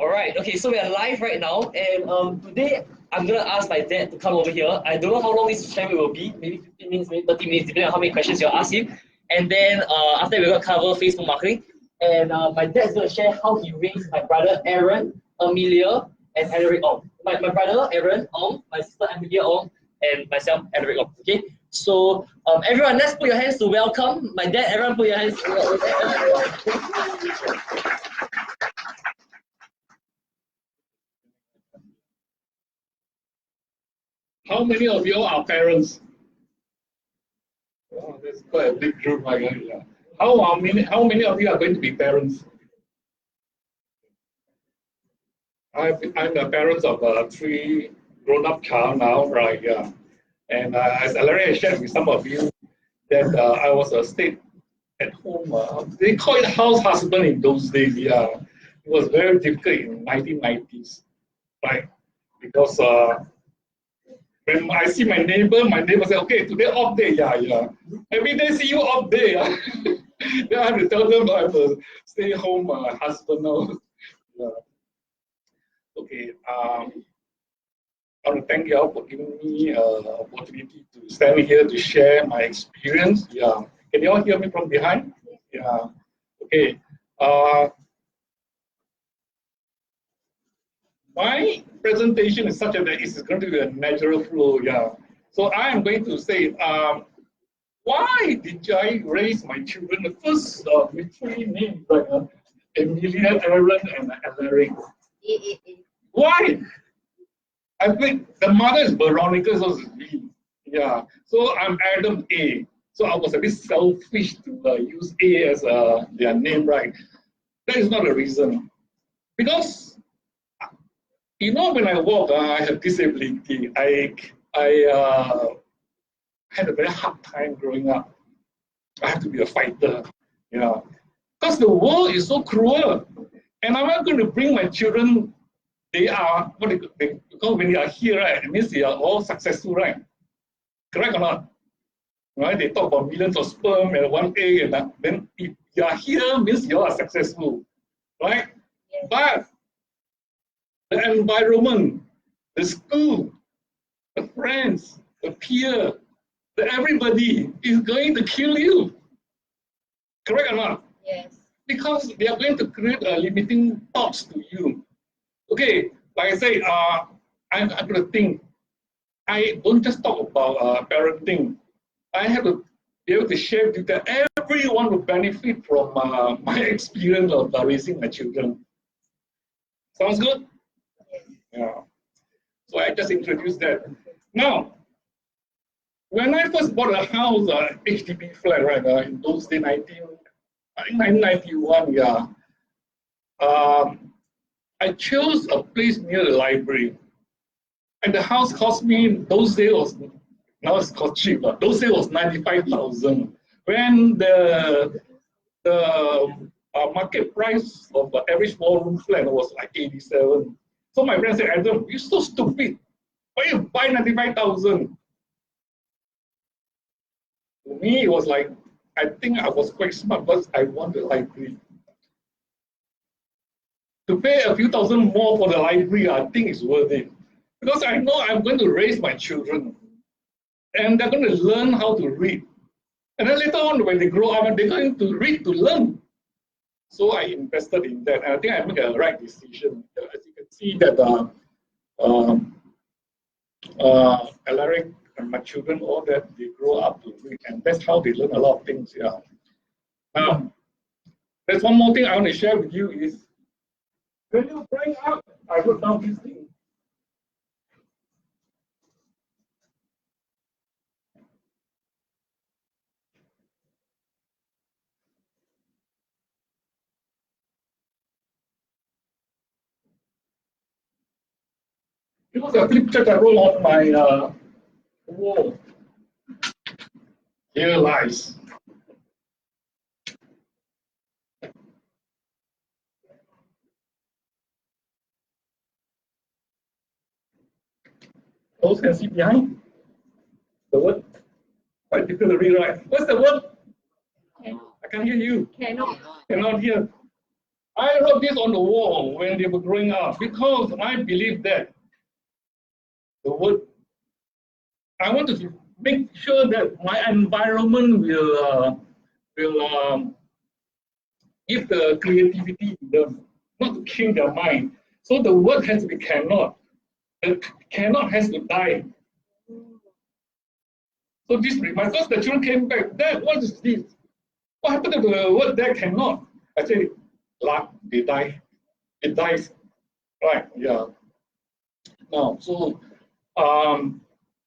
Alright, okay, so we are live right now, and today I'm gonna ask my dad to come over here. I don't know how long this session will be, maybe 15 minutes, maybe 30 minutes, depending on how many questions you'll ask him. And then after we're gonna cover Facebook marketing, and my dad's gonna share how he raised my brother Aaron, Amelia, and Alaric Ong. My brother Aaron Ong, my sister Amelia Ong, and myself Alaric Ong. Okay, so everyone, let's put your hands to welcome my dad. Everyone, put your hands. How many of you are parents? Oh, that's quite a big group, I guess. Yeah. How many of you are going to be parents? I'm the parents of 3 grown-up child now, right? Yeah. And as I already shared with some of you, that I was a stay-at-home. They call it house husband in those days. Yeah, it was very difficult in 1990s, right? Because when I see my neighbor say, okay, today off day, yeah. Every day see you off day. Yeah. Then I have to tell them I'm a stay-home husband now. Yeah. Okay, I want to thank you all for giving me an opportunity to stand here to share my experience. Yeah, can you all hear me from behind? Yeah, okay. My presentation is such that it's going to be a natural flow. Yeah, so I am going to say, why did I raise my children? The first with 3 names, like Amelia, Aaron, and Alaric. Why? I think the mother is Veronica, so it's B. Yeah, so I'm Adam A. So I was a bit selfish to use A as their name, right? That is not a reason. Because, you know, when I walk, I have disability. I had a very hard time growing up. I have to be a fighter, yeah. Because the world is so cruel. And I'm not going to bring my children. They are because when they are here, right, it means they are all successful, right? Correct or not? Right? They talk about millions of sperm and 1 egg, and then if you are here, means you are successful, right? Yes. But the environment, the school, the friends, the peer, everybody is going to kill you. Correct or not? Yes. Because they are going to create limiting thoughts to you. Okay, like I say, I'm going to think. I don't just talk about parenting. I have to be able to share with you that everyone will benefit from my experience of raising my children. Sounds good? Yeah. So I just introduced that. Now, when I first bought a house, HDB flat, right, in those days, 1991, yeah. I chose a place near the library, and the house cost me those days now it's cost cheap, but those days was 95,000. When the market price of the average 4-room flat was like 87. So my friend said, Adam, you're so stupid. Why you buy 95,000? To me, it was like, I think I was quite smart because I want the library. To pay a few thousand more for the library, I think it's worth it. Because I know I'm going to raise my children. And they're going to learn how to read. And then later on, when they grow up, they're going to read to learn. So I invested in that. And I think I made a right decision. As you can see that Alaric and my children, all that, they grow up to read. And that's how they learn a lot of things. Yeah. There's one more thing I want to share with you is, when you're growing up, I wrote down this thing. It was a flip chart I wrote on my wall. Here lies. Those can see behind the word. Quite difficult to read, right? What's the word? I can't hear you. Cannot hear. I wrote this on the wall when they were growing up because I believe that the word, I want to make sure that my environment will give the creativity to them, not to kill their mind. So the word has to be cannot. The cannot has to die. So this reminds us, the children came back, Dad, what is this? What happened to the word that cannot? I say, luck, they die. It dies. Right, yeah. Now, so how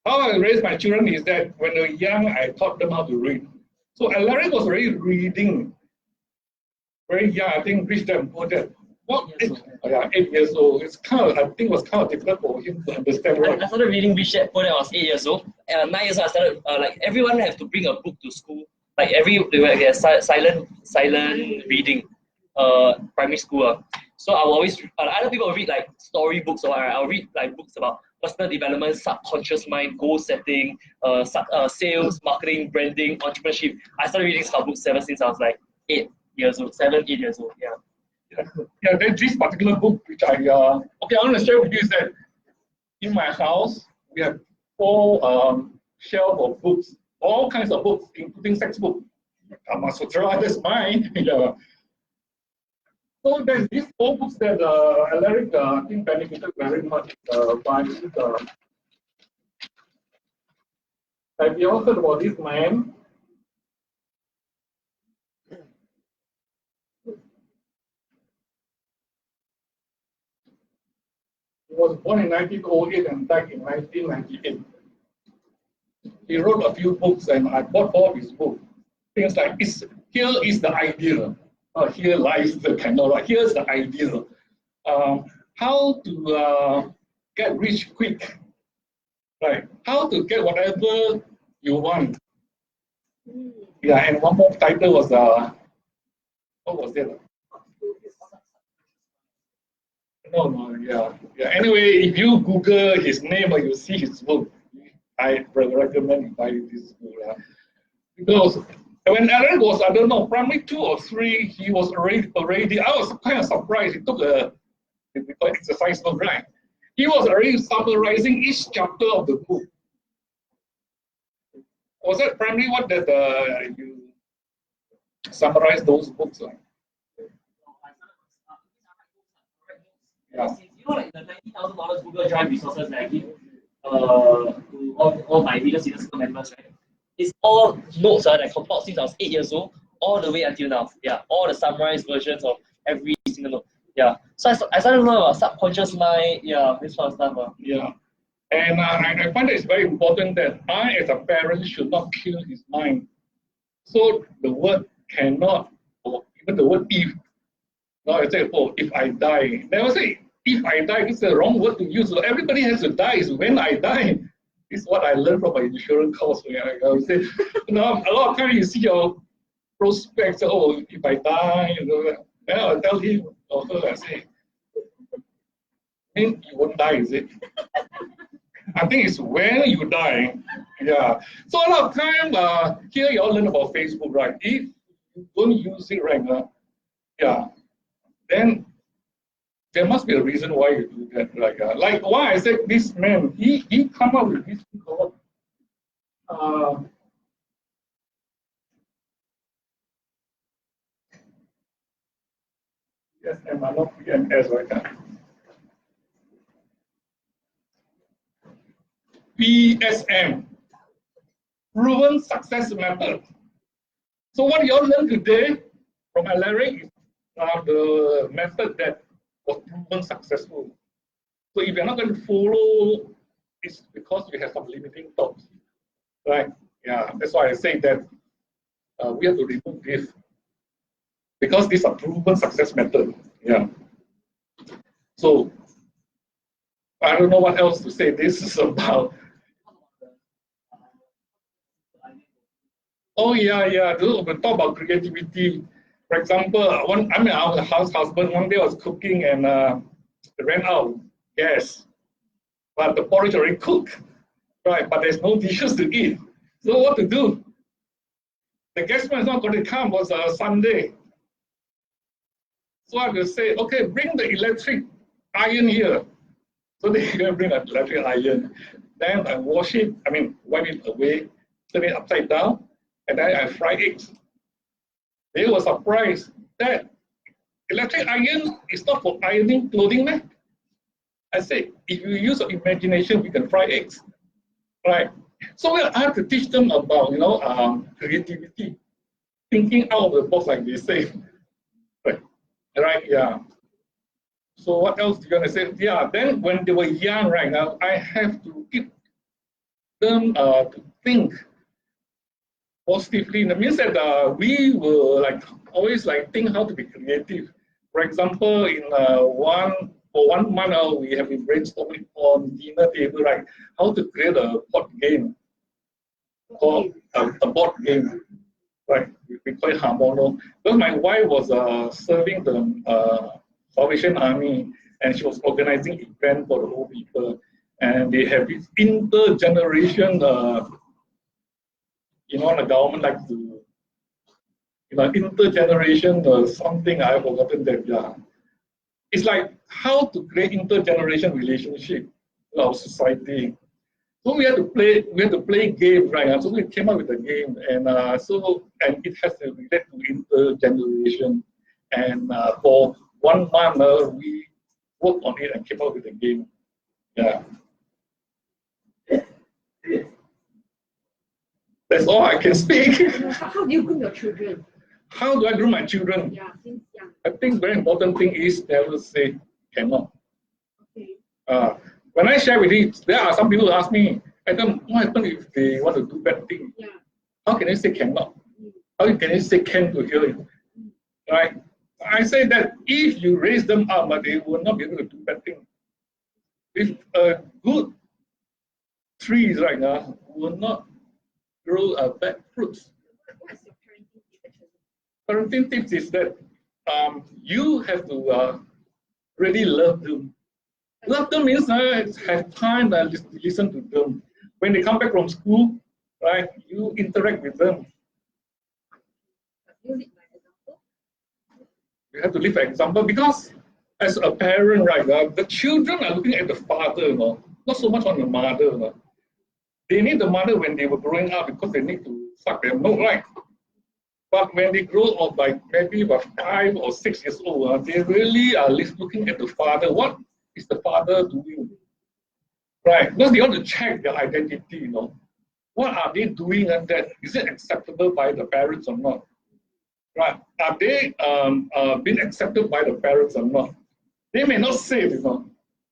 I raise my children is that when they were young, I taught them how to read. So Alaric was already reading very young. I think reached that more than what? 8 years old. It's kind of, I think it was kind of difficult for him to understand. I started reading Rich Dad Poor Dad when I was 8 years old. And 9 years old, I started like everyone have to bring a book to school. Like silent reading, primary school. So I will always other people will read like story books or whatever. I'll read like books about personal development, subconscious mind, goal setting, sales, marketing, branding, entrepreneurship. I started reading some books ever since I was like 8 years old, 7, 8 years old. Yeah. Yeah, there's this particular book which I okay, I want to share with you is that in my house we have 4 shelf of books, all kinds of books, including textbook. Kama Sutra, that's mine. Yeah. So there's these 4 books that Alaric I think benefited very much by. Have you all heard about this man? He was born in 1908 and died in 1998. He wrote a few books, and I bought all of his books. Things like, here is the idea. Here lies the candle. Here's the idea. How to get rich quick. Right. How to get whatever you want. Yeah, and one more title was, what was that? No, yeah. Anyway, if you Google his name or you see his book, I recommend you buy this book. Because when Alaric was, I don't know, primary 2 or 3, he was already. I was kind of surprised. He took a exercise book, right? He was already summarizing each chapter of the book. Was that primary one that you summarized those books? Yeah. You know, like the $90,000 Google Drive resources that I give to all my readers, members, right? It's all notes that I compiled since I was 8 years old, all the way until now. Yeah, all the summarized versions of every single note. Yeah, so I started to learn about subconscious mind. Yeah, this sort of stuff. Yeah, and I find that it's very important that I, as a parent, should not kill his mind. So the word cannot, or even the word if. Now I say, oh, if I die. Never say if I die. It's the wrong word to use. So everybody has to die. Is when I die. This is what I learned from my insurance course. I would say, a lot of times you see your prospects. Oh, if I die, then I'll tell him or her. I say, you won't die, is it? I think it's when you die. Yeah. So a lot of time here you all learn about Facebook, right? If you don't use it right now, yeah, then there must be a reason why you do that. Like why I said this man, he come up with this thing called yes, I'm not PMS right now. PSM, proven success method. So what you all learned today from Alaric is the method that was proven successful. So if you're not going to follow, it's because you have some limiting thoughts, right? Yeah, that's why I say that we have to remove this because this is a proven success method. Yeah. So I don't know what else to say. This is about. Oh yeah. We talk about creativity. For example, our husband one day was cooking and ran out of gas, but the porridge already cooked, right? But there's no dishes to eat. So what to do? The guest man is not going to come. It was a Sunday. So I will say, okay, bring the electric iron here. So they can bring an electric iron. Then I wash it, wipe it away, turn it upside down, and then I fry eggs. They were surprised that electric iron is not for ironing clothing, man. I say, if you use your imagination, we can fry eggs, right? So I have to teach them about, creativity, thinking out of the box, like they say, right? Yeah. So what else do you want to say? Yeah. Then when they were young, right now, I have to keep them to think positively. That means that we will always think how to be creative. For example, in for 1 month, we have been brainstorming on dinner table, right? How to create a board game, called a board game, right? We call it Harmono. Because my wife was serving the Salvation Army, and she was organizing event for the whole people, and they have this intergeneration. The government likes to, intergeneration something I've forgotten that. Yeah, it's like how to create intergeneration relationship in our society. So we had to play game, right? So we came up with a game, and and it has to relate to intergeneration. And for 1 month, we worked on it and came up with a game. Yeah. That's all I can speak. How do you groom your children? How do I groom my children? Yeah, since young. I think very important thing is never say cannot. Okay. When I share with you, there are some people who ask me, Adam, what happens if they want to do bad thing? Yeah. How can you say cannot? How can you say can to hear it? Right? I say that if you raise them up, they will not be able to do bad thing. If a good trees right now will not grow bad fruits. What's your parenting tip? Parenting tips is that you have to really love them. Love them means have time to listen to them. When they come back from school, right, you interact with them. You lead by example. You have to live an example because as a parent, right, the children are looking at the father, not so much on the mother. They need the mother when they were growing up because they need to suck their milk, right? But when they grow up, maybe about 5 or 6 years old, they really are looking at the father. What is the father doing? Right? Because they want to check their identity, What are they doing and that? Is it acceptable by the parents or not? Right? Are they being accepted by the parents or not? They may not say it,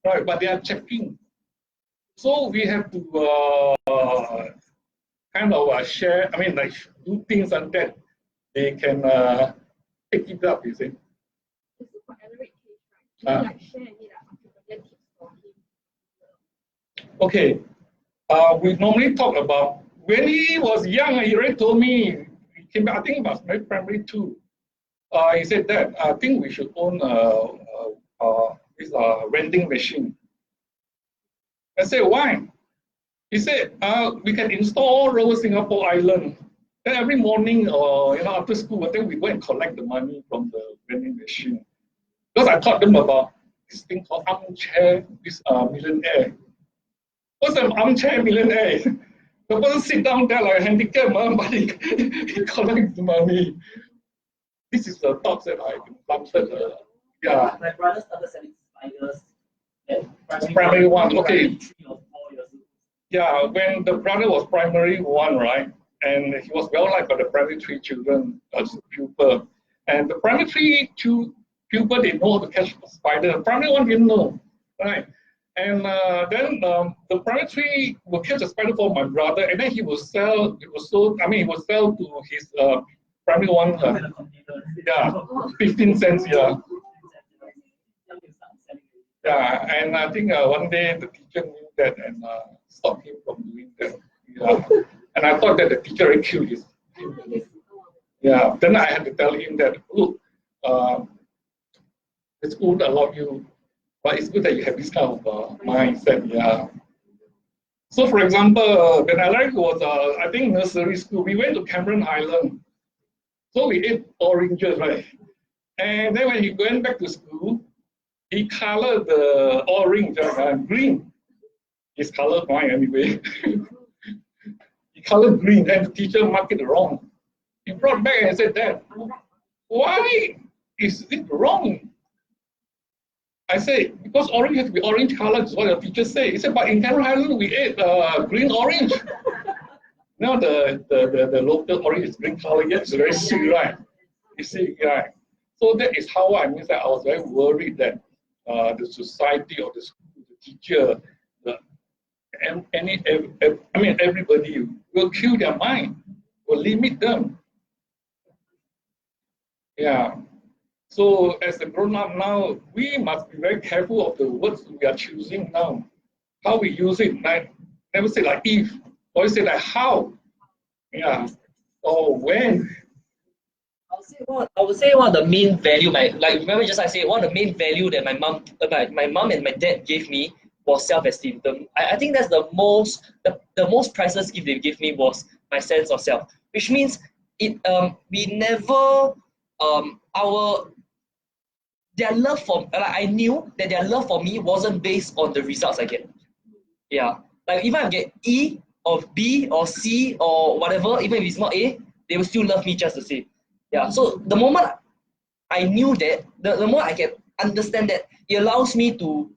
right? But they are checking. So we have to share, do things and that they can pick it up, you see. For Alaric case, right? Can you share any entrepreneurial tips for him? Okay. We normally talk about when he was young, he already told me, he came back, I think it was maybe primary 2. He said that I think we should own this vending machine. I said, why? He said, we can install all over Singapore Island. Then every morning or after school, then we go and collect the money from the vending machine. Because I taught them about this thing called armchair, this millionaire. What's an armchair millionaire? The person sit down there like a handicapped man, but he collects the money. This is the thoughts that I implanted. Yeah. My brother started selling spiders at primary 1. Okay. 3 or 4 years old. Yeah, when the brother was primary 1, right, and he was well liked by the primary 3 children, pupil. And the primary 3 pupil, they know how to catch a spider. The primary 1 didn't know, right? And then the primary 3 will catch a spider for my brother, and then he will sell. He will sell to his primary 1. 15 cents. Yeah. Yeah, and I think one day the teacher knew that and stopped him from doing that. Yeah. And I thought that the teacher really killed him. Yeah, then I had to tell him that, look, the school won't allow you, but it's good that you have this kind of mindset. Yeah. So, for example, when Alaric was, I think, nursery school, we went to Cameron Island. So we ate oranges, right? And then when he went back to school, he colored the orange green. His color fine anyway. He colored green, and the teacher marked it wrong. He brought back and said, "Dad, why is it wrong?" I said, "Because orange has to be orange color," is what your teacher said. He said, "But in Cameron Highland, we ate green orange." Now the local orange is green color, yet it's very sweet, right? You see, right? So that is how I mean that I was very worried that the society or the school, the teacher, everybody will kill their mind, will limit them. Yeah. So as a grown-up now, we must be very careful of the words we are choosing now. How we use it. Like, never say like if, always say like how. Yeah. Or when. I would say one of the main value, remember just I said one of the main value that my mom and my dad gave me was self-esteem. I think that's the most priceless gift they gave me was my sense of self, which means we never their love for I knew that their love for me wasn't based on the results I get. Yeah, like even I get E or B or C or whatever, even if it's not A, they will still love me just the same. Yeah, so the moment I knew that, the more I can understand that, it allows me to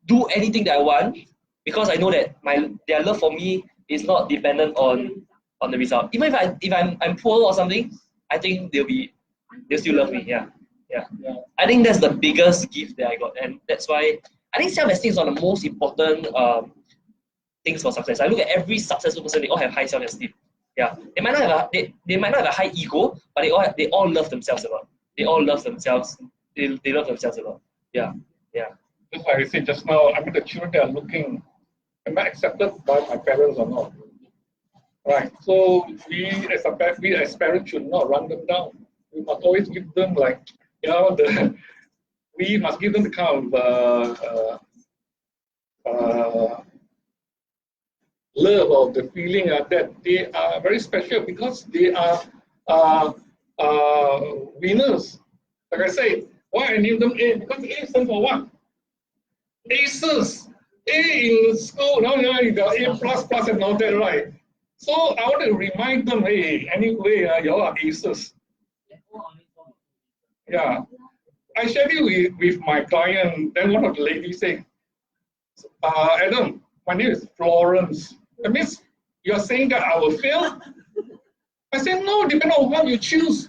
do anything that I want because I know that their love for me is not dependent on the result. Even if I'm poor or something, I think they'll still love me. Yeah. I think that's the biggest gift that I got, and that's why I think self-esteem is one of the most important things for success. I look at every successful person; they all have high self-esteem. Yeah, they might not have a high ego, but they all love themselves a lot. They all love themselves. They love themselves a lot. Yeah. Just like I said just now, the children they are looking, am I accepted by my parents or not? Right. So we as parents should not run them down. We must always give them we must give them the kind of love of the feeling that they are very special because they are winners. Like I say, why I name them A? Because A stands for what? Aces. A in school, now you got A plus and all that, right? So I want to remind them, hey, anyway, you all are aces. Yeah. I shared it with my client, then one of the ladies said, Adam, my name is Florence. That means you're saying that I will fail? I said, no, depending on what you choose.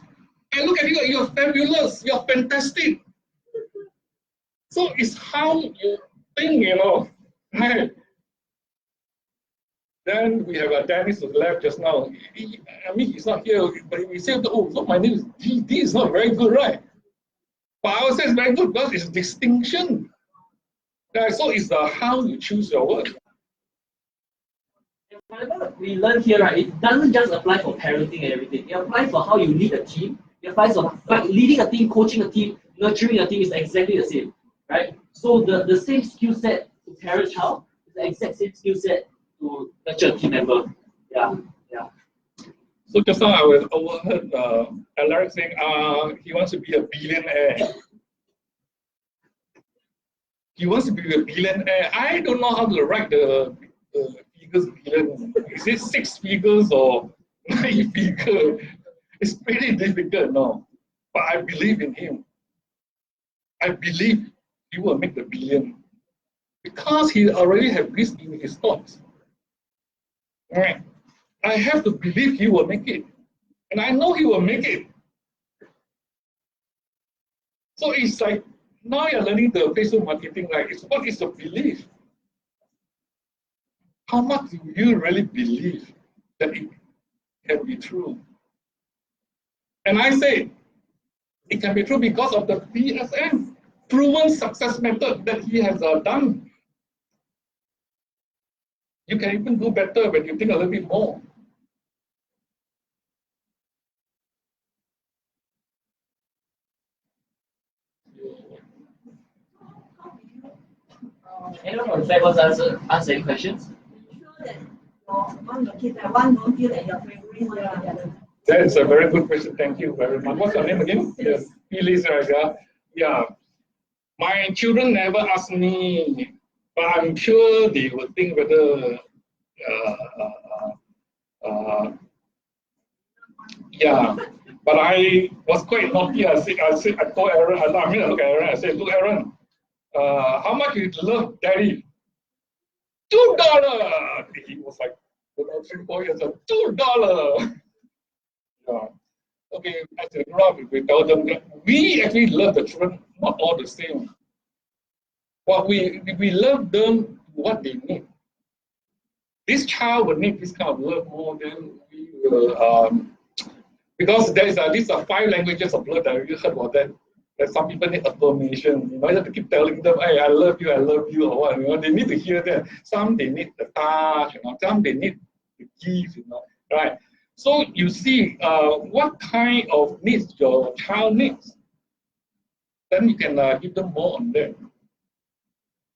I look at you, you're fabulous, you're fantastic. So it's how you think, Then we have Dennis who left just now. He's not here, but we said, oh, so my name is D. D is not very good, right? But I would say it's very good because it's distinction. So it's how you choose your word. Whatever we learn here, right, it doesn't just apply for parenting and everything. It applies for how you lead a team. It applies for leading a team, coaching a team, nurturing a team is exactly the same, right? So the same skill set to parent child is the exact same skill set to nurture a team member. Yeah. So just now I overheard Alaric saying he wants to be a billionaire. He wants to be a billionaire. I don't know how to write the figures billion. Is it 6 figures or 9 figures? It's pretty difficult, no. But I believe in him. I believe he will make the billion because he already has this in his thoughts. Right. I have to believe he will make it, and I know he will make it. So it's like now you're learning the Facebook marketing. Like, what is the belief? How much do you really believe that it can be true? And I say it can be true because of the PSM, proven success method that he has done. You can even do better when you think a little bit more. Anyone on the side wants to ask any questions? That's a very good question. Thank you very much. What's your name again? Yes. feelings, right? Yeah. My children never ask me, but I'm sure they will think whether, yeah. But I was quite naughty. I told Aaron, I mean, I look at Aaron, I said, look, Aaron, how much you love Daddy? $2. He was like, 3, 4 years old, $2. Yeah. Okay, as they grow up, we tell them that we actually love the children, not all the same. But we love them what they need. This child will need this kind of love more than we will, because there is these are 5 languages of love that you heard about that. That some people need affirmation. You have to keep telling them, "Hey, I love you, or what." They need to hear that. Some they need the touch. Some they need the gift. Right? So you see, what kind of needs your child needs. Then you can give them more on that.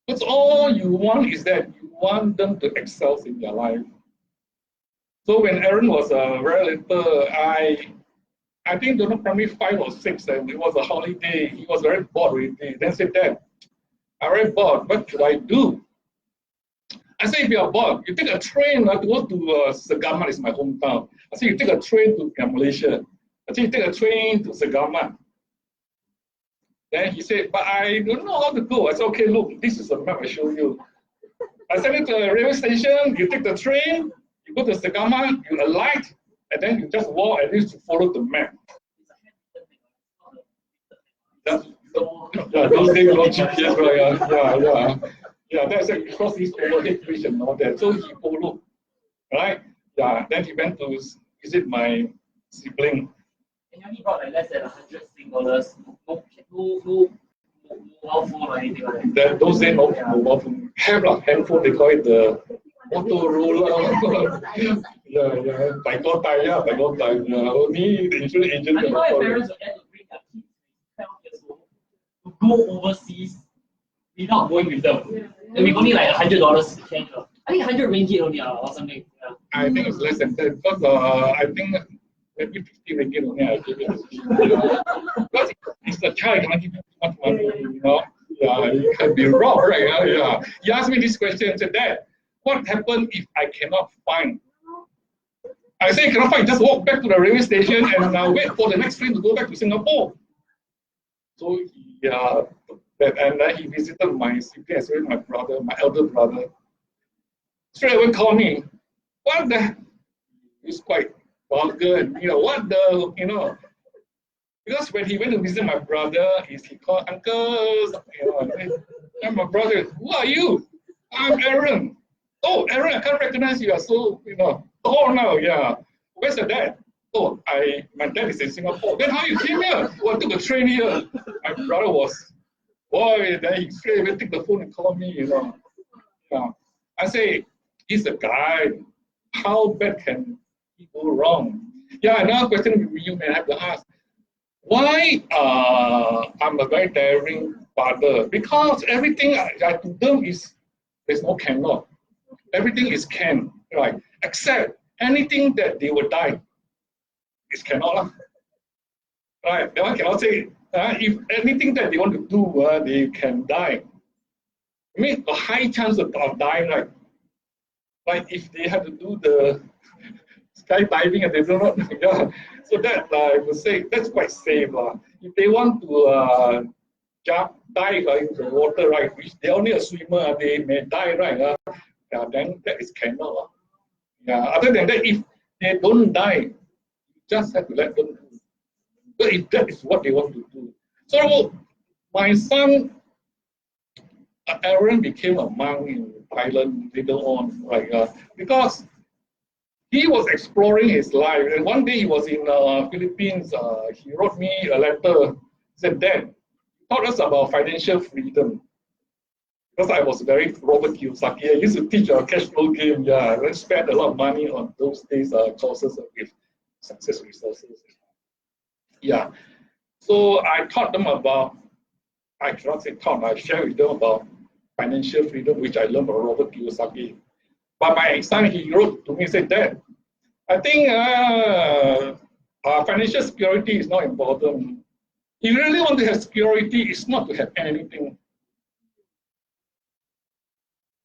Because all you want is that you want them to excel in their life. So when Aaron was very little, I think probably 5 or 6, and it was a holiday. He was very bored with me. Then said, "Dad, I'm very bored. What should I do?" I said, "If you are bored, you take a train to go to Segamat, is my hometown." I said, "You take a train to Malaysia." I said, "You take a train to Segamat." Then he said, "But I don't know how to go." I said, "Okay, look, this is a map I show you." I sent it to the railway station. You take the train, you go to Segamat, you alight, and then you just walk and you follow the map. Those days no GPS, right? Yeah. That's like cross this overhead bridge and all that. So he followed, right? Yeah. Then he went to visit my sibling. And you only brought like less than $100. No mobile phone or anything like that. Those days no mobile phone. Have a handphone. They call it the Motorola. Yeah. By God time. Only the insurance agent. I think my parents would have to bring their kids 12 years old to go overseas without going with them. And we only like $100 change. I think 100 ringgit only or something. Yeah. I think it's less than that because I think maybe 50 ringgit only I give it. Because it's a child, cannot give you too much money, Yeah, it can be wrong, right? Yeah. He asked me this question, said, "Dad, what happens if I cannot find?" I said, "Cannot find, just walk back to the railway station and wait for the next train to go back to Singapore." So he visited my sibling as well, my brother, my elder brother. Straight away called me. What the? He's quite vulgar and what the because when he went to visit my brother, he called uncles, and my brother, "Who are you?" "I'm Aaron." "Oh, Aaron, I can't recognize you. So oh no, yeah. Where's your dad?" "Oh, my dad is in Singapore." "Then how you came here?" "Oh, I took a train here." My brother was, boy, then he straight away took the phone and called me, Yeah. I say, he's a guy. How bad can he go wrong? Yeah, another question you may have to ask. Why I'm a very daring father? Because everything I do them there's no cannot. Everything is can, right? Except anything that they will die. It's cannot. Right? That one cannot say. If anything that they want to do, they can die. I mean, a high chance of dying, right? Like if they have to do the skydiving and they do not, So that I would say that's quite safe. If they want to dive into the water, right? Which they're only a swimmer, they may die, right? Then that is cannot. Other than that, if they don't die, you just have to let them do. But if that is what they want to do. So my son Aaron became a monk in Thailand later on, right? Because he was exploring his life, and one day he was in Philippines. He wrote me a letter. He said, "Dad, you taught us about financial freedom." Because I was very Robert Kiyosaki. I used to teach a cash flow game. I spent a lot of money on those days courses with success resources. So I taught them about. I cannot say taught. I shared with them about financial freedom, which I learned from Robert Kiyosaki. But my son, he wrote to me and said, "Dad, I think financial security is not important. If you really want to have security, it's not to have anything.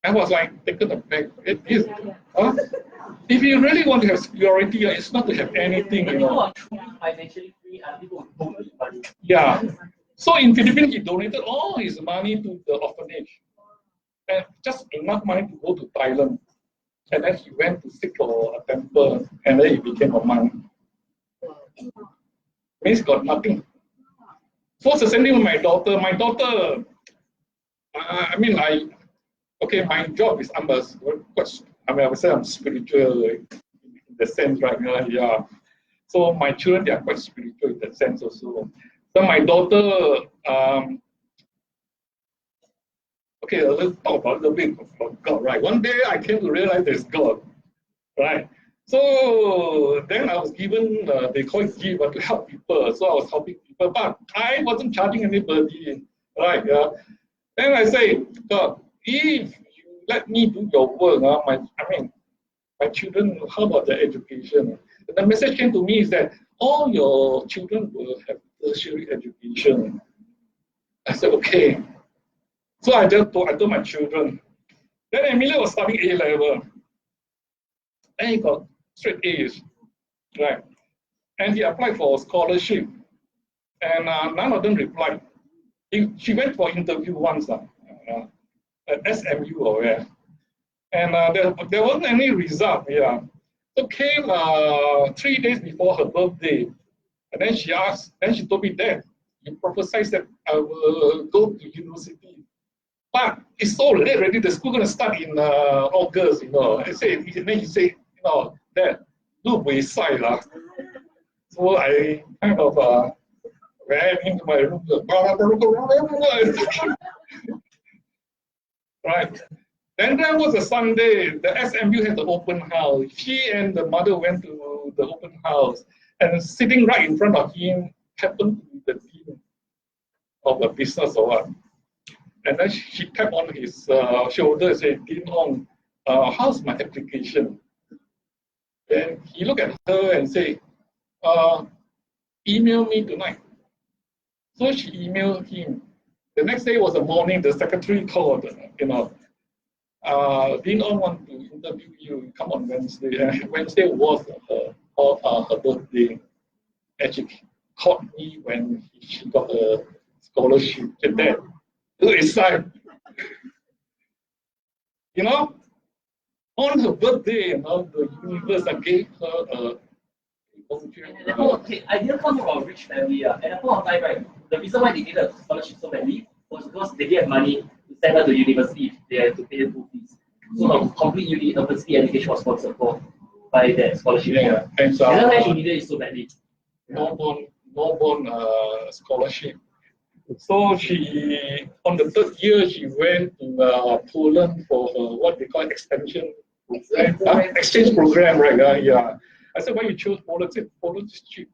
I was like taken aback. It is. Huh? If you really want to have security, it's not to have anything. You know. Financially free and people don't need money. Yeah. So in Philippines, he donated all his money to the orphanage, and just enough money to go to Thailand. And then he went to seek for a temple, and then he became a monk. Means got nothing. So it's the same thing with my daughter. My daughter, okay, my job is I would say I'm spiritual in the sense, right? Yeah. So my children, they are quite spiritual in that sense also. So my daughter, okay, let's talk about a little bit of God, right? One day I came to realize there's God, right? So then I was given, they call it give, to help people. So I was helping people, but I wasn't charging anybody, right? Then I say, God, if you let me do your work, my children, how about their education? The message came to me is that all your children will have tertiary education. I said, okay. So I told my children. Then Amelia was studying A level. And he got straight A's, right? And he applied for a scholarship. And none of them replied. She went for interview once at SMU or where. And there wasn't any result, yeah. So came 3 days before her birthday. And then she told me, Dad, you prophesied that I will go to university. But it's so late already, the school going to start in August, you know. Then he said, you know, Dad, do we side lah. So I kind of ran into my room. Right. Then there was a Sunday, the SMU had the open house. She and the mother went to the open house, and sitting right in front of him happened to be the dean of a business or what. And then she tapped on his shoulder and said, Dean Ong, how's my application? Then he looked at her and said, email me tonight. So she emailed him. The next day was the morning, the secretary called, you know, Dean Ong want to interview you, come on Wednesday. And Wednesday was her birthday. And she called me when she got a scholarship. And then, look inside. You know, on her birthday, you know, the universe gave her a okay, I didn't come from a rich family. At that point of time, right, the reason why they did a scholarship so badly was because they didn't have money to send her to university if they had to pay the school fees. So her complete university education was sponsored for by that scholarship. Yeah, and so that's why she needed it so badly. No born scholarship. So she, on the third year, she went to Poland for her, what they call extension program, exchange program, right? Yeah. I said, why you chose Poland? I said, Poland is cheap.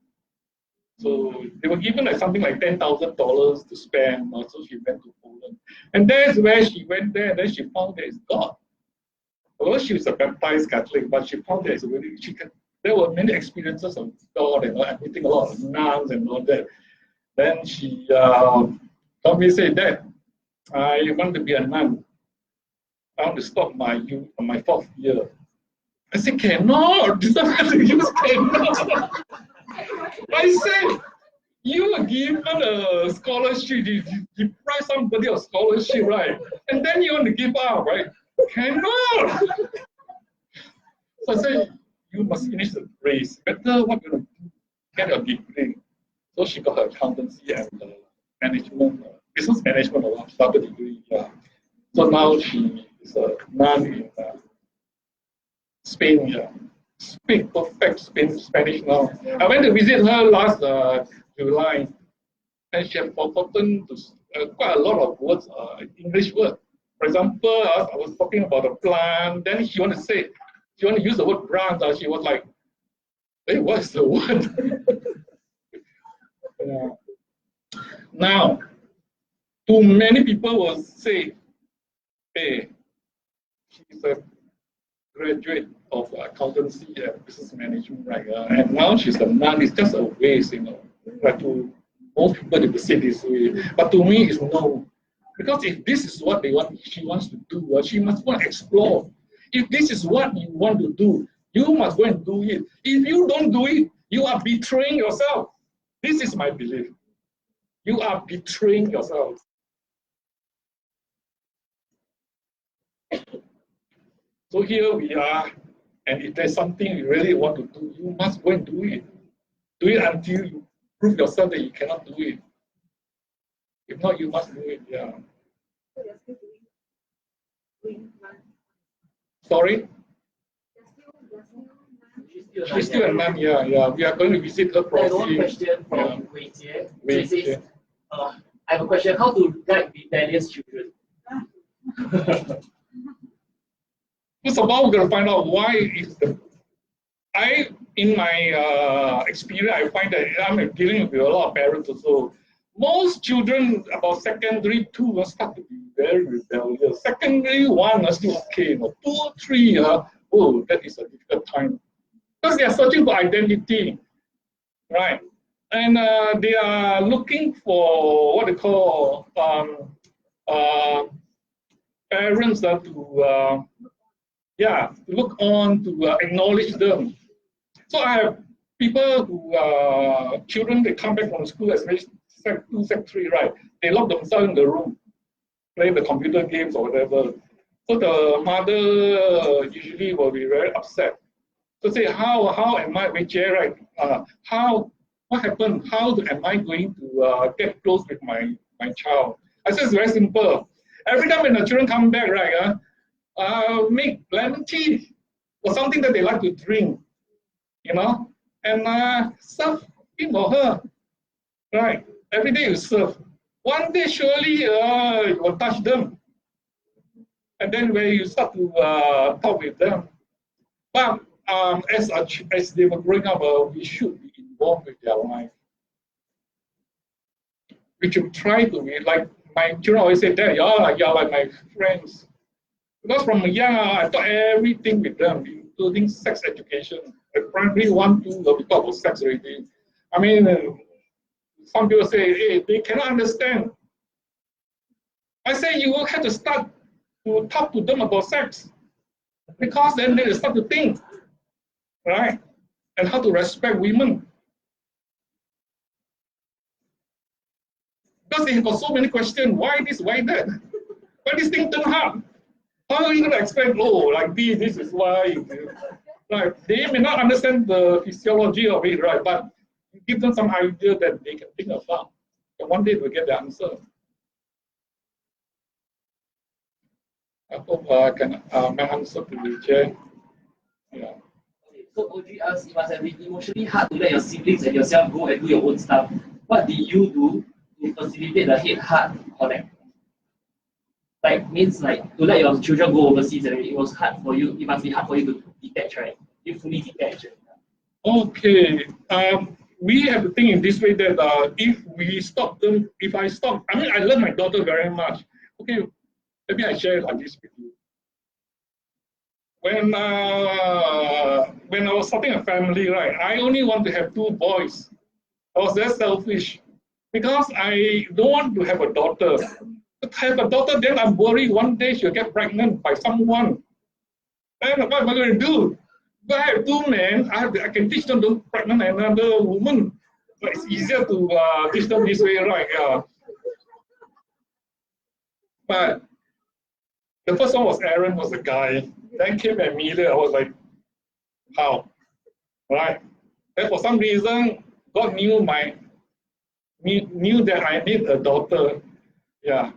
So they were given like something like $10,000 to spend. So she went to Poland, and that's where she went there. And then she found there is God. Although she was a baptized Catholic, but she found there there were many experiences of God and meeting a lot of nuns and all that. Then she told me, say, Dad, I want to be a nun. I want to stop my fourth year. I said, cannot. This is what you use cannot. I said, you are given a scholarship, you deprive somebody of scholarship, right? And then you want to give up, right? Cannot. So I said, you must finish the race. Better what you do, get a degree. So she got her accountancy and management, business management or double degree. Yeah. So now she is a nun in Spain. Yeah. Speak perfect Spanish now. I went to visit her last July, and she had forgotten quite a lot of words, English words. For example, I was talking about a plant, then she want to use the word branch. She was like, hey, what's the word? Yeah. Now, too many people will say, hey, she's a graduate of accountancy and business management, right? And now she's a nun. It's just a waste, you know, like to Most people they will say this way, but to me it's no. Because if this is what she wants to do, she must go and explore. If this is what you want to do, you must go and do it. If you don't do it, you are betraying yourself. This is my belief. You are betraying yourself. So here we are, and if there's something you really want to do, you must go and do it. Do it until you prove yourself that you cannot do it. If not, you must do it. Yeah. So you're still doing none. Sorry? You're She's still a nun. Yeah, yeah. We are going to visit her There's one probably. question from Wei Jie. Wei She says, Jie. I have a question. How to guide rebellious children? First of all, we're going to find out why is the. In my experience, I find that I'm dealing with a lot of parents also. Most children about secondary 2 will start to be very rebellious. Secondary 1 are still okay. 2, 3, oh, that is a difficult time. Because they are searching for identity, right? And they are looking for what they call parents to look on, to acknowledge them. So I have people who children, they come back from school, especially Sec 2, Sec 3, right? They lock themselves in the room, play the computer games or whatever. So the mother usually will be very upset. So say, how am I, right? What happened? How am I going to get close with my child? I say it's very simple. Every time when the children come back, right, make lemon tea or something that they like to drink, and serve him or her, right? Every day you serve. One day surely you will touch them, and then when you start to talk with them. But as they were growing up, we should be involved with their life. We should try to be like my children always say, "Dad, you're like my friends." Because from young, I taught everything with them, including sex education. At primary 1, 2, we talk about sex already. I mean, some people say, "Hey, they cannot understand." I say you will have to start to talk to them about sex, because then they start to think, right, and how to respect women. Because they have got so many questions. Why this? Why that? Why this thing turn hard? How are you going to explain? Oh, like this is why. Right? They may not understand the physiology of it, right? But you give them some idea that they can think about, and one day they'll get the answer. I hope I can my answer to the chair. Yeah. Okay, so Audrey asks, it must have been emotionally hard to let your siblings and yourself go and do your own stuff. What did you do to facilitate the head-heart connect? Like means like to let your children go overseas, and it was hard for you. It must be hard for you to detach, right? You fully detach. Okay. We have to think in this way that if we stop them, if I stop, I mean, I love my daughter very much. Okay, maybe I share like this with you. When I was starting a family, right, I only want to have 2 boys. I was very selfish because I don't want to have a daughter. To have a daughter, then I'm worried one day she'll get pregnant by someone. And what am I going to do? If I have 2 men, I can teach them to pregnant another woman. But it's easier to teach them this way, right? But the first one was Aaron, was a guy. Then came Amelia. I was like, how? Right? Then for some reason, God knew that I need a daughter. Yeah.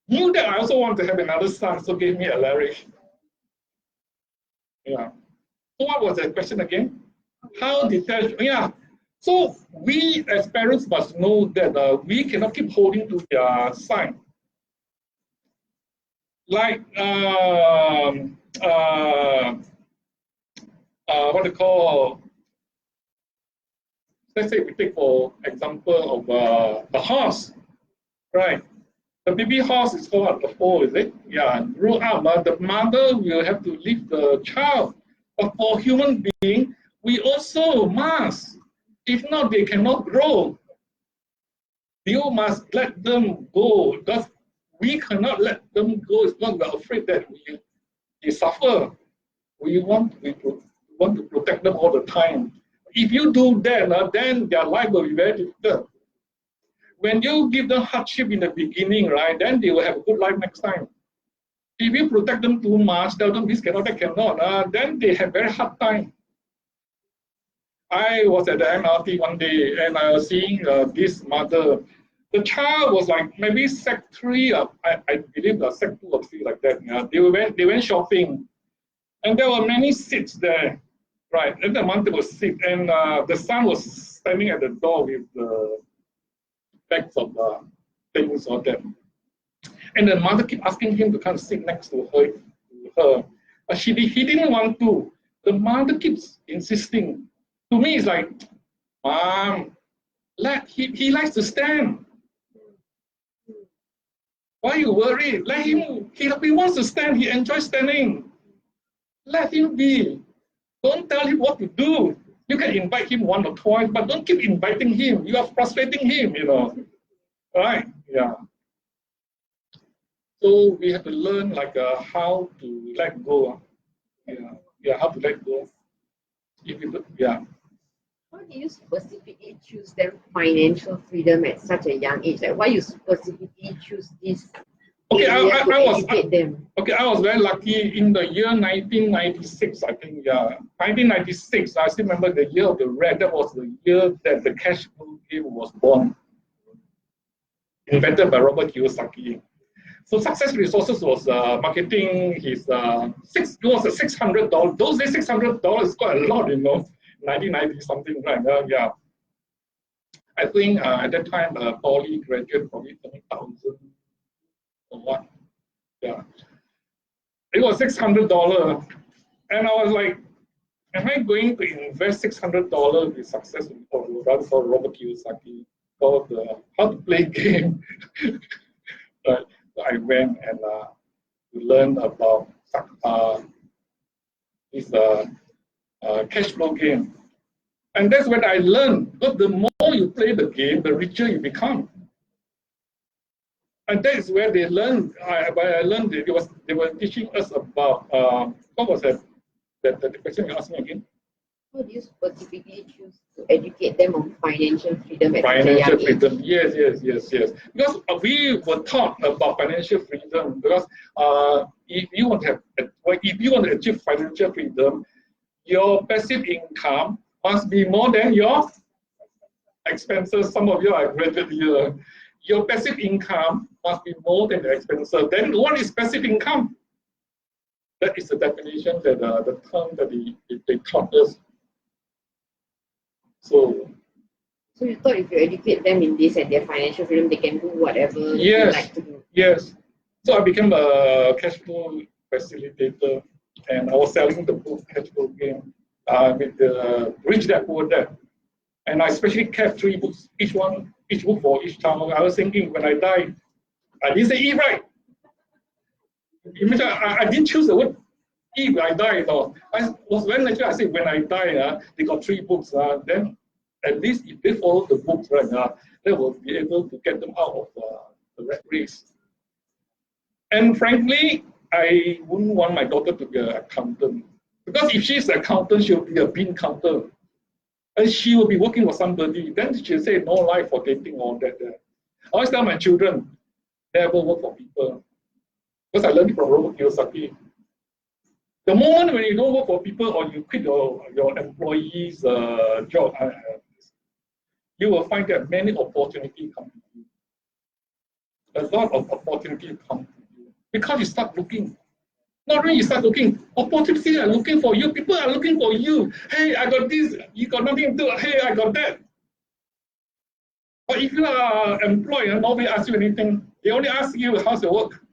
Knew that I also want to have another son, so gave me Alaric. Yeah. So what was the question again? How detached? Yeah. So we as parents must know that we cannot keep holding to their side. Like what they call, let's say we take for example of the horse, right? The baby horse is called a foal, is it? Yeah, grew up, the mother will have to leave the child. But for human being, we also must. If not, they cannot grow. You must let them go, because we cannot let them go. It's not we're afraid that we suffer. We want to protect them all the time. If you do that, then their life will be very difficult. When you give them hardship in the beginning, right, then they will have a good life next time. If you protect them too much, tell them this cannot, that cannot, then they have very hard time. I was at the MRT one day and I was seeing this mother. The child was like maybe Sec 3, I believe Sec 2 or 3 like that. They went shopping and there were many seats there, right? And the mother was sick and the son was standing at the door with the bags of things or that. And the mother kept asking him to come sit next to her. But he didn't want to. The mother keeps insisting. To me, it's like, Mom, he likes to stand. Why are you worried? Let him, he wants to stand, he enjoys standing. Let him be. Don't tell him what to do. You can invite him one or twice, but don't keep inviting him. You are frustrating him, Right? Yeah. So we have to learn how to let go. Yeah, how to let go. Yeah. How do you specifically choose them financial freedom at such a young age? Like why you specifically choose this area to educate them? Okay, I was very lucky in the year 1996, I think, 1996, I still remember the year of the rat. That was the year that the cash flow game was born, invented by Robert Kiyosaki. So Success Resources was marketing his, it was a $600. Those days, $600 is quite a lot, 1990 something, right? Yeah. I think at that time, poly graduate probably 20,000 or what. Yeah. It was $600. And I was like, am I going to invest $600 with Success Resources for Robert Kiyosaki called How to Play Game? Right. So I went and learned about this cash flow game. And that's when I learned, because the more you play the game, the richer you become. And that is where they learned. I learned they were teaching us about what was that? The question you asked me again. How do you specifically choose to educate them on financial freedom at financial such a young freedom? age? Yes. Because we were taught about financial freedom. Because if you want to achieve financial freedom, your passive income must be more than your expenses. Some of you are graduate here. Your passive income must be more than the expenses. Then what is passive income? That is the definition that the term that they taught us. So you thought if you educate them in this and their financial freedom, they can do whatever they like to do. Yes. So I became a cash flow facilitator, and I was selling the book Cash Flow Game with the Rich Dad Poor Dad. And I especially kept 3 books, each book for each child. I was thinking when I die, I didn't say eat right. I didn't choose the word eat when I die. I was very natural. I said when I die, they got 3 books. Then at least if they follow the books right now, they will be able to get them out of the rat race. And frankly, I wouldn't want my daughter to be an accountant. Because if she's an accountant, she'll be a bean counter. And she will be working for somebody. Then she'll say, no life for getting all that. I always tell my children, never work for people. Because I learned it from Robert Kiyosaki. The moment when you don't work for people or you quit your employee's job, you will find that many opportunities come to you. A lot of opportunities come to you. Because you start looking. Not when you start looking, opportunities are looking for you. People are looking for you. Hey, I got this. You got nothing to do. Hey, I got that. But if you are employed and nobody asks you anything, they only ask you, how's your work?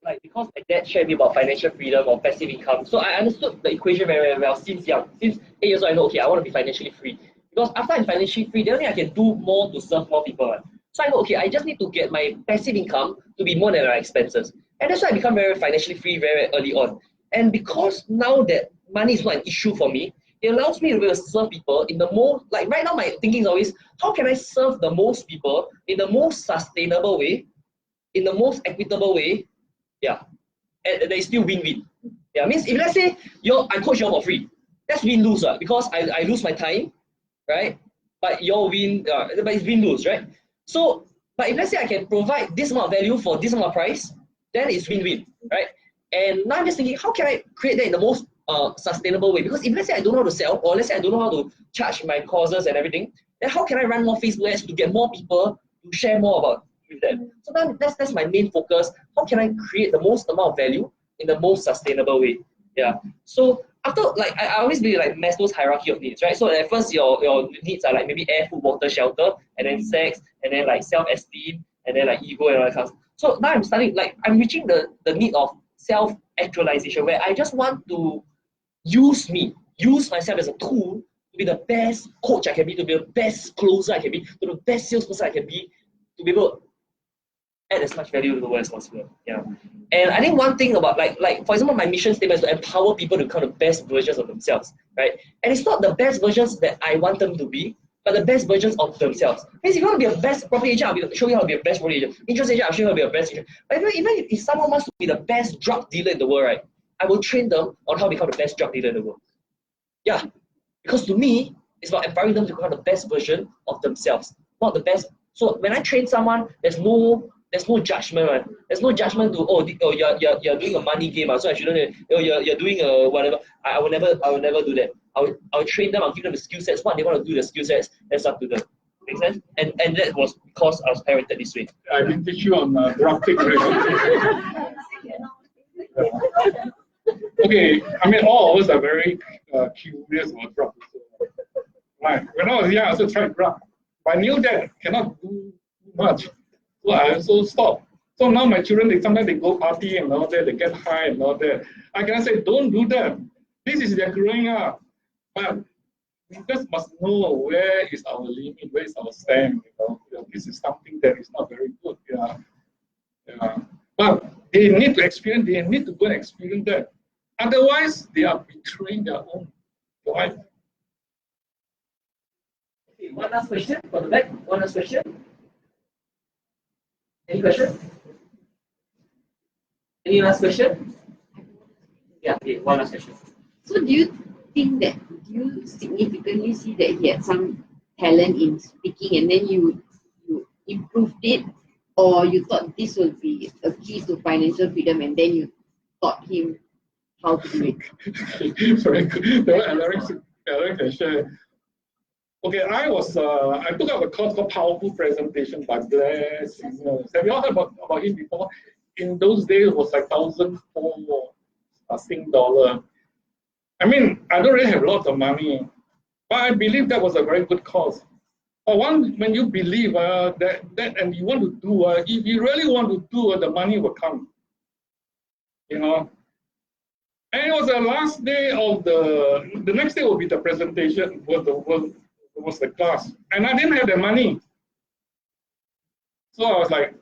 Like, because my dad shared me about financial freedom or passive income, so I understood the equation very, very well since young. Since 8 years old, I know, okay, I want to be financially free. Because after I'm financially free, then I can do more to serve more people. Right? So I know, okay, I just need to get my passive income to be more than my expenses. And that's why I become very financially free very early on. And because now that money is not an issue for me, It allows me to be able to serve people in the most, like right now my thinking is always, how can I serve the most people in the most sustainable way, in the most equitable way, yeah, and they still win-win. Yeah, means if let's say I coach you all for free, that's win-lose, because I lose my time, right? But you all win, but it's win-lose, right? So, but if let's say I can provide this amount of value for this amount of price, then it's win-win, right? And now I'm just thinking, how can I create that in the most sustainable way? Because if let's say I don't know how to sell, or let's say I don't know how to charge my courses and everything, then how can I run more Facebook ads to get more people to share more about with them? So that's my main focus. How can I create the most amount of value in the most sustainable way? Yeah. So after, like, I always believe like Maslow's hierarchy of needs, right? So at first your needs are like maybe air, food, water, shelter, and then sex, and then like self-esteem, and then like ego and all that kind of stuff. So now I'm starting, like, I'm reaching the need of self-actualization, where I just want to use myself as a tool to be the best coach I can be, to be the best closer I can be, to be the best salesperson I can be, to be able to add as much value to the world as possible. Yeah. And I think one thing about like for example, my mission statement is to empower people to become the best versions of themselves, right? And it's not the best versions that I want them to be, but the best versions of themselves. Means if you want to be a best property agent, I'll show you how to be a best property agent. Interest agent, I'll show you how to be a best agent. But even if someone wants to be the best drug dealer in the world, right, I will train them on how to become the best drug dealer in the world. Yeah, because to me, it's about empowering them to become the best version of themselves, not the best. So when I train someone, there's no judgment, right? There's no judgment to you're doing a money game, so I shouldn't. You're doing whatever. I will never do that. I'll train them. I'll give them the skill sets. What they want to do, the skill sets. That's up to them. Make sense? And that was because I was parented this way. I didn't teach you on graphic presentation. Okay, I mean all of us are very curious about graph. Right. When I was young, I also tried graph. But I knew that cannot do much. So I also stopped. So now my children, sometimes they go party and all that, they get high and all that. I can say, don't do that. This is their growing up. But we just must know where is our limit, where is our stand. This is something that is not very good. Yeah. But they need to experience, they need to go and experience that. Otherwise, they are betraying their own life. Okay, one last question from the back. One last question. Any question? Any last question? Yeah, okay, one last question. So do you think that, do you significantly see that he had some talent in speaking and then you improved it, or you thought this would be a key to financial freedom and then you taught him how to do it? Sorry, Alaric can share. Okay, I took up a course called Powerful Presentation by Bless. Have you all heard about him before? In those days, it was like 1,004 Sing dollar. I mean, I don't really have lots of money, but I believe that was a very good cause. But when you believe that and you want to do, if you really want to do, the money will come. And it was the last day of the next day will be the presentation, was the class, and I didn't have the money. So I was like,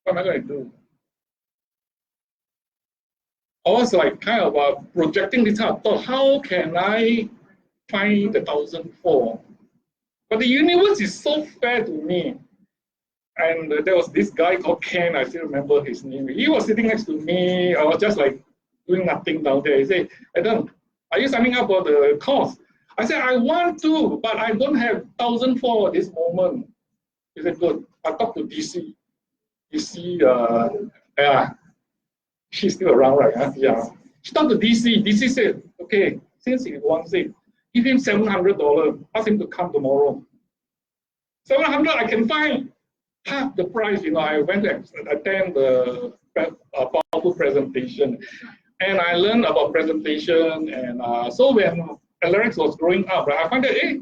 what am I going to do? I was like kind of projecting this out. Thought, how can I find the 1,004? But the universe is so fair to me. And there was this guy called Ken, I still remember his name. He was sitting next to me. I was just like doing nothing down there. He said, Adam, are you signing up for the course? I said, I want to, but I don't have 1,004 at this moment. He said, good. I talked to DC. DC, she's still around, right? Yeah. She talked to DC. DC said, okay, since he wants it, give him $700. Ask him to come tomorrow. 700, I can find half the price. I went to attend the powerful presentation, and I learned about presentation. And so when Alaric was growing up, right, I found that, hey,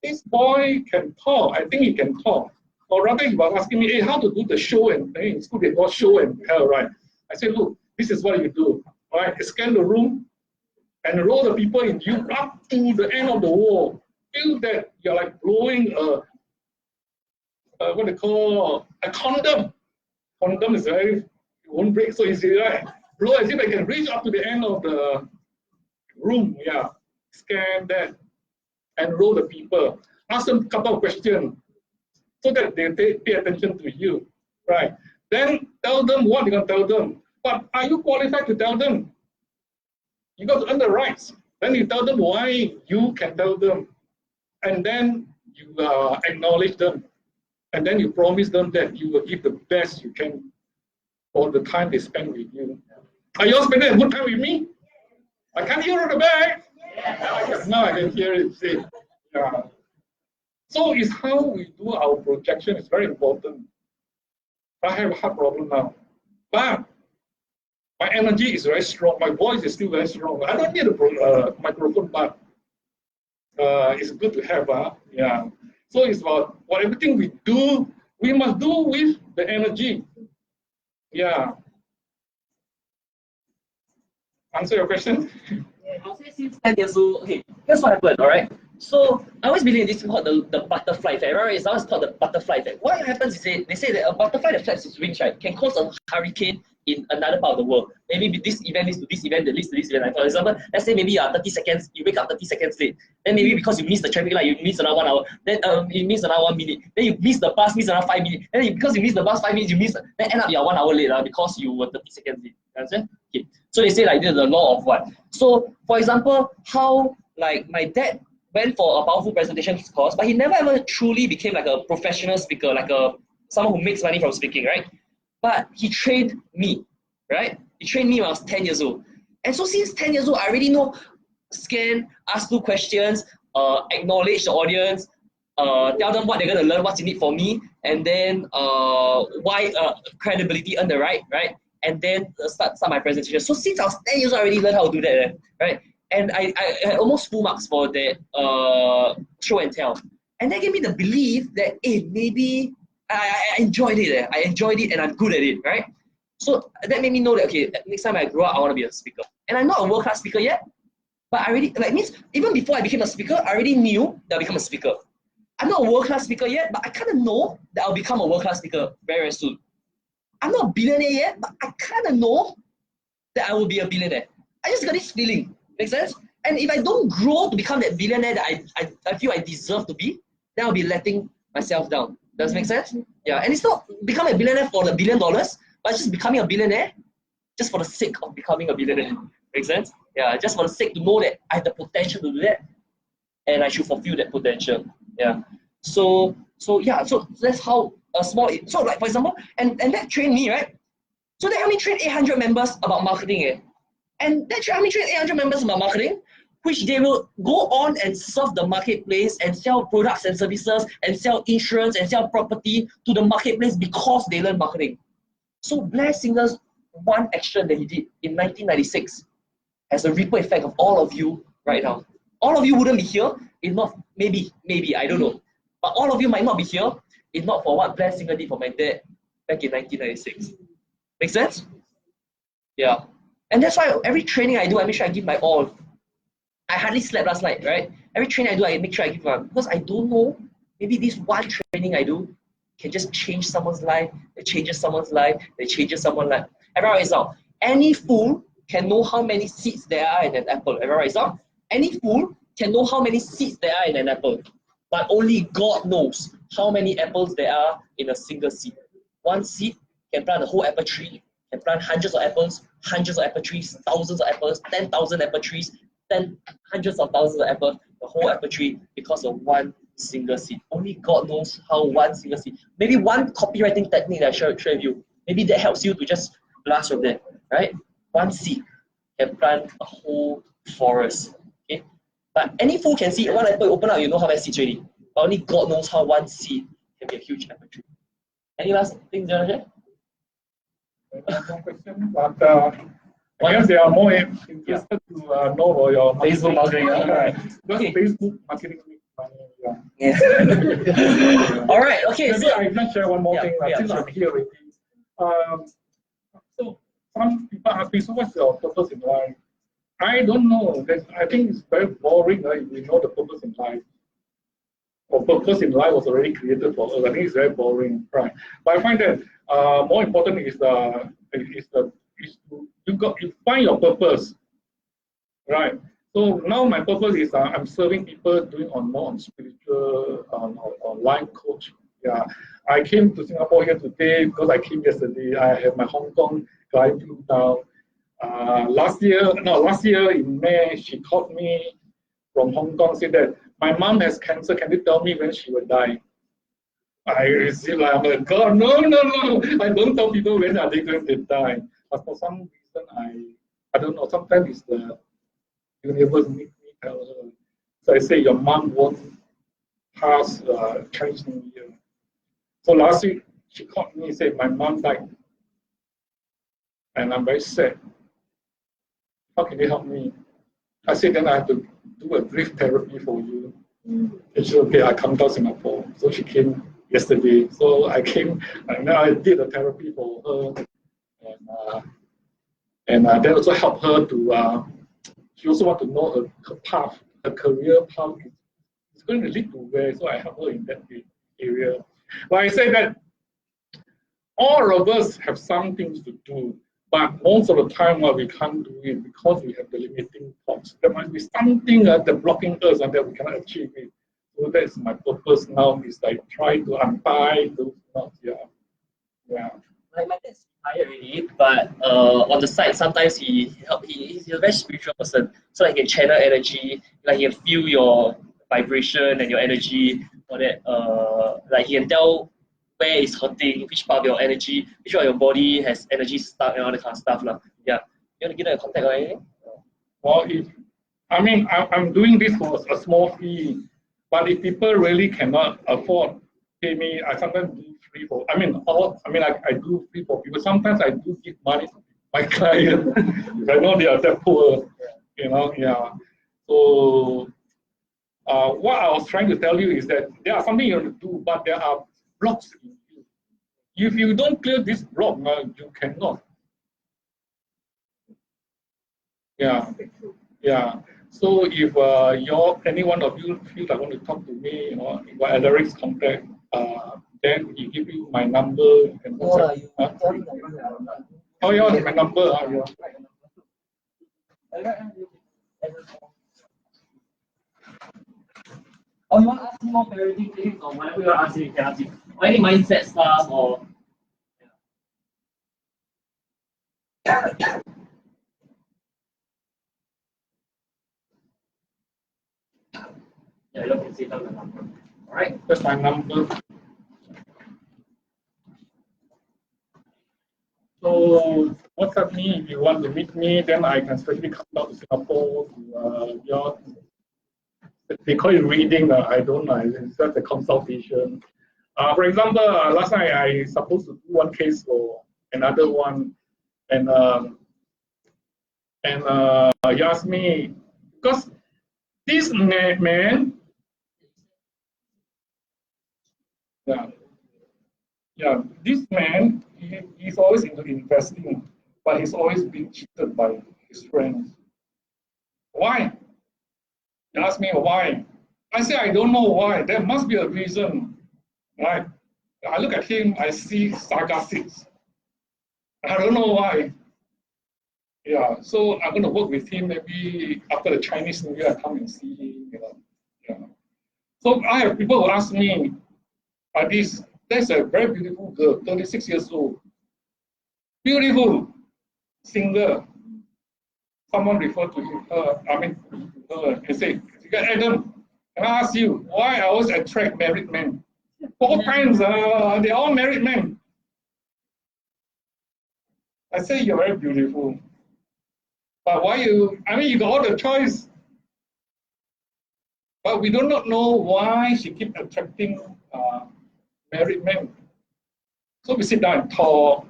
this boy can talk. I think he can talk. Or rather, he was asking me, hey, how to do the show and in school they call show and tell, right? I said, look, this is what you do. All right, scan the room and roll the people in you up to the end of the wall. Feel that you're like blowing what they call a condom. Condom is very, it won't break so easily, right? Blow as if I can reach up to the end of the room, yeah. scan that, enroll the people, ask them a couple of questions so that they pay attention to you, right? Then tell them what you're going to tell them. But are you qualified to tell them? You got to earn the rights. Then you tell them why you can tell them. And then you acknowledge them. And then you promise them that you will give the best you can for the time they spend with you. Are you all spending a good time with me? I can't hear on the back. Now I can hear it. See. Yeah. So it's how we do our projection. It's very important. I have a heart problem now, but my energy is very strong. My voice is still very strong. I don't need a microphone, but it's good to have. Yeah. So it's about everything we do, we must do with the energy. Yeah. Answer your question? I'll say since 10 years old, okay, here's what happened, all right? So I always believe in this thing called the butterfly effect, right? It's always called the butterfly effect. What happens is they say that a butterfly that flaps its wings, right, can cause a hurricane in another part of the world. Maybe this event leads to this event, that leads to this event. Like for example, let's say maybe you are 30 seconds, you wake up 30 seconds late. Then maybe because you miss the traffic light, you miss another 1 hour. Then you miss another 1 minute. Then you miss the bus, miss another 5 minutes. Then because you miss the bus 5 minutes, you miss. Then end up you are 1 hour late because you were 30 seconds late. You understand? Okay. So they say like this is the law of what. So for example, how like my dad went for a powerful presentation course, but he never ever truly became like a professional speaker, like someone who makes money from speaking, right? But he trained me, right? He trained me when I was 10 years old. And so since 10 years old, I already know scan, ask 2 questions, acknowledge the audience, tell them what they're going to learn, what's in it for me, and then why credibility, earn the right? And then start my presentation. So since I was 10 years old, I already learned how to do that, right? And I had almost full marks for that show and tell. And that gave me the belief that, hey, maybe I enjoyed it. I enjoyed it and I'm good at it, right? So that made me know that, okay, next time I grow up, I want to be a speaker. And I'm not a world-class speaker yet, but I already, means even before I became a speaker, I already knew that I'll become a speaker. I'm not a world-class speaker yet, but I kind of know that I'll become a world-class speaker very, very soon. I'm not a billionaire yet, but I kind of know that I will be a billionaire. I just got this feeling. Make sense? And if I don't grow to become that billionaire that I feel I deserve to be, then I'll be letting myself down. Does it make sense? Yeah. And it's not becoming a billionaire for the $1 billion, but it's just becoming a billionaire just for the sake of becoming a billionaire. Make sense? Yeah. Just for the sake to know that I have the potential to do that, and I should fulfill that potential. Yeah. So yeah. So that's how a small. So like for example, and that trained me, right? So that helped me train 800 members about marketing. And that helped me train 800 members about marketing, which they will go on and serve the marketplace and sell products and services and sell insurance and sell property to the marketplace because they learn marketing. So Blair Singer's one action that he did in 1996 has a ripple effect of all of you right now. All of you wouldn't be here if not, maybe, I don't know. But all of you might not be here if not for what Blair Singer did for my dad back in 1996. Make sense? Yeah. And that's why every training I do, I make sure I give my all. I hardly slept last night, right? Every training I do, I make sure I give my all. Because I don't know, maybe this one training I do can just change someone's life, it changes someone's life, it changes someone's life. Everyone writes down. Any fool can know how many seeds there are in an apple. Everyone writes down. Any fool can know how many seeds there are in an apple. But only God knows how many apples there are in a single seed. One seed can plant a whole apple tree, can plant hundreds of apples, hundreds of apple trees, thousands of apples, 10,000 apple trees, hundreds of thousands of apples, the whole apple tree because of one single seed. Only God knows how one single seed. Maybe one copywriting technique that I share with you. Maybe that helps you to just blast from there, right? One seed can plant a whole forest. Okay? But any fool can see one apple open up, you know how many seeds already. But only God knows how one seed can be a huge apple tree. Any last things you want to share? One question, but I guess they are more interested to know about your Facebook marketing. Because Facebook marketing makes money. Yeah. All right. Okay. Maybe I can share one more thing. Since sure. I'm here already. So some people ask me, so what's your purpose in life? I don't know. I think it's very boring, right? If we know the purpose in life. Or purpose in life was already created for us. I think it's very boring, right? But I find that more important is you find your purpose, right? So now my purpose is I'm serving people doing more on spiritual, on life coach. Yeah, I came to Singapore here today because I came yesterday. I have my Hong Kong client flew down. Last year in May, she called me from Hong Kong, said that my mom has cancer. Can you tell me when she will die? I received like, I'm like, God, no. I don't tell people when are they going to die. But for some reason, I don't know. Sometimes it's the universe make me tell her. So I say, your mom won't pass Chinese New Year. So last week, she called me and said, my mom died. And I'm very sad. How can you help me? I said, then I have to do a grief therapy for you. And she said, okay, I come down Singapore. So she came yesterday. So I came, and now I did a therapy for her. And that also helped her to, she also want to know her path, her career path is going to lead to where, so I help her in that area. But I say that all of us have some things to do, but most of the time we can't do it because we have the limiting thoughts. There must be something that's blocking us and that we cannot achieve it. So that's my purpose now, is like try to untie those knots. Yeah. My dad's retired already, but on the side sometimes he's a very spiritual person, so he can channel energy, like he can feel your vibration and your energy, or that like he can tell where it's hurting, which part of your energy, which part of your body has energy stuck and all that kind of stuff. Yeah. You want to give them a contact or anything? Well, I'm doing this for a small fee, but if people really cannot afford pay me, I sometimes do free for. I do free for people. Sometimes I do give money to my client. I know they are that poor, Yeah. So what I was trying to tell you is that there are something you have to do, but there are blocks in you. If you don't clear this block, you cannot. Yeah. So if any one of you feel like want to talk to me, by Alaric's contact, then he give you my number. And Oh, yeah, my number. Oh, you want to ask me more parenting things or whatever you want to ask me, you can ask me. Or any mindset stuff or. Yeah, you can see down the number. All right, that's my number. So WhatsApp me if you want to meet me. Then I can especially come down to Singapore to they call it reading. I don't know. It's just a consultation. For example, last night I supposed to do one case for another one, and he asked me because this man. Yeah, this man, he's always into investing, but he's always been cheated by his friends. Why? He asked me why. I say, I don't know why. There must be a reason, right? I look at him, I see saga 6. I don't know why. Yeah, so I'm going to work with him maybe after the Chinese New Year, I come and see him, Yeah. So I have people who ask me, there's a very beautiful girl, 36 years old. Beautiful, single. Someone referred to her, and say, Adam, can I ask you, why I always attract married men? 4 times, they're all married men. I say, you're very beautiful. But why you got all the choice. But we do not know why she keep attracting married men. So we sit down and talk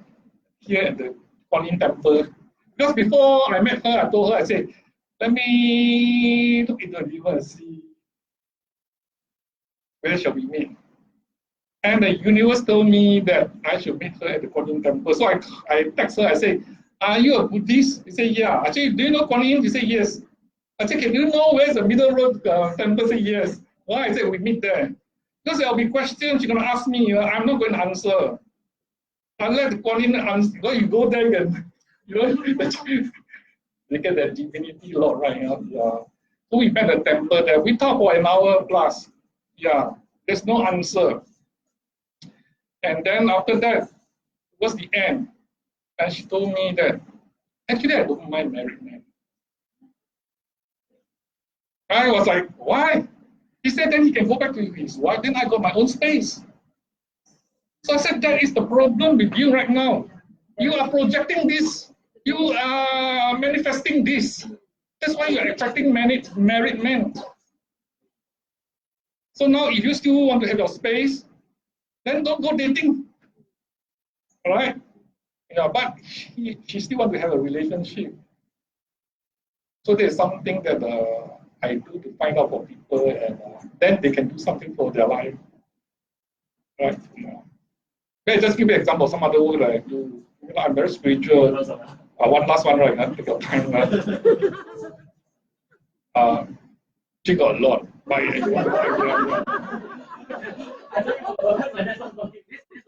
here at the Kuan Yin temple. Because before I met her, I told her, I said, let me look into the river and see where shall we meet. And the universe told me that I should meet her at the Kuan Yin temple. So I text her, I say, are you a Buddhist? She said, yeah. I said, do you know Kuan Yin? She said, yes. I said, can you know where's the middle road temple? She said, yes. Why? I said, we meet there. Because there will be questions she's going to ask me, I'm not going to answer. Unless the Kuan Yin answer, because you go there and, you get that divinity law, right? Yeah. So we met a temple there. We talked for an hour plus. Yeah, there's no answer. And then after that was the end. And she told me that actually I don't mind married men. I was like, why? He said then he can go back to his wife, then I got my own space. So I said, that is the problem with you right now. You are projecting this. You are manifesting this. That's why you're attracting married men. So now if you still want to have your space, then don't go dating. All right? Yeah, but she still wants to have a relationship. So there's something that I do to find out for people, and then they can do something for their life. Right? Yeah. Let me just give you an example. Some other word like I'm very spiritual. One last one, right? Take your time. She got a lot. But This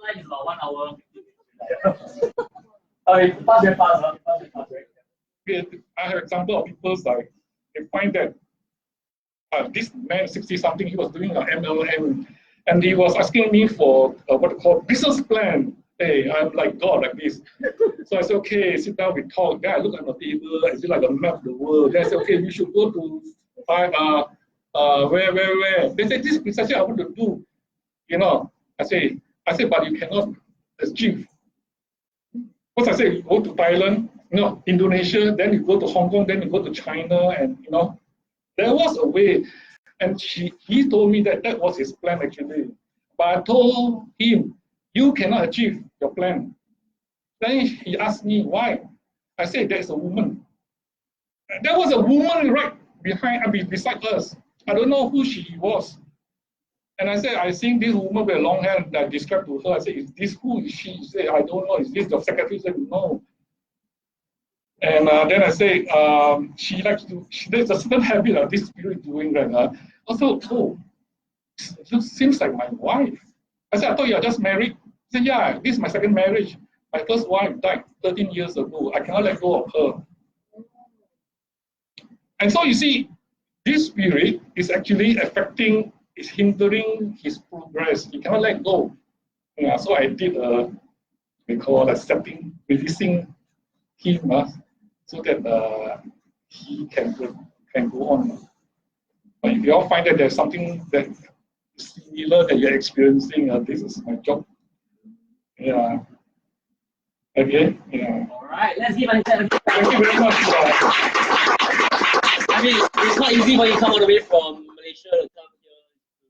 line is about 1 hour. Okay, fast. I have example of people like they find that this man 60-something, he was doing an MLM, and he was asking me for what they call business plan. Hey, I'm like God like this. So I said, okay, sit down, we talk. Then I look at the table, I see like a map of the world. Then I said, okay, we should go to where? They said, this is precisely I want to do. You know, I say, but you cannot achieve. Because I say, you go to Thailand, Indonesia, then you go to Hong Kong, then you go to China, and there was a way. And he told me that was his plan actually. But I told him, you cannot achieve your plan. Then he asked me why. I said, there's a woman. There was a woman right beside us. I don't know who she was. And I said, I seen this woman with long hair that I described to her. I said, is this who is she? She said, I don't know. Is this your secretary? She said, no. And then I say, she likes to, there's a certain habit of this spirit doing right. Also, it seems like my wife. I said, I thought you are just married. He said, yeah, this is my second marriage. My first wife died 13 years ago. I cannot let go of her. And so you see, this spirit is actually affecting, is hindering his progress. He cannot let go. Yeah, so I did we call setting, releasing him so that he can go on. But if you all find that there's something that is similar that you're experiencing, this is my job. Yeah. Okay. Yeah. All right. Let's give a hand. Thank you very much. I mean, it's not easy when you come all the way from Malaysia to come here to do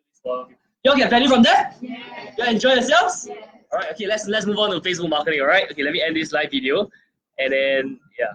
this work. You all get value from that? Yeah. You all enjoy yourselves? Yeah. All right. Okay. Let's move on to Facebook marketing. All right. Okay. Let me end this live video, and then yeah.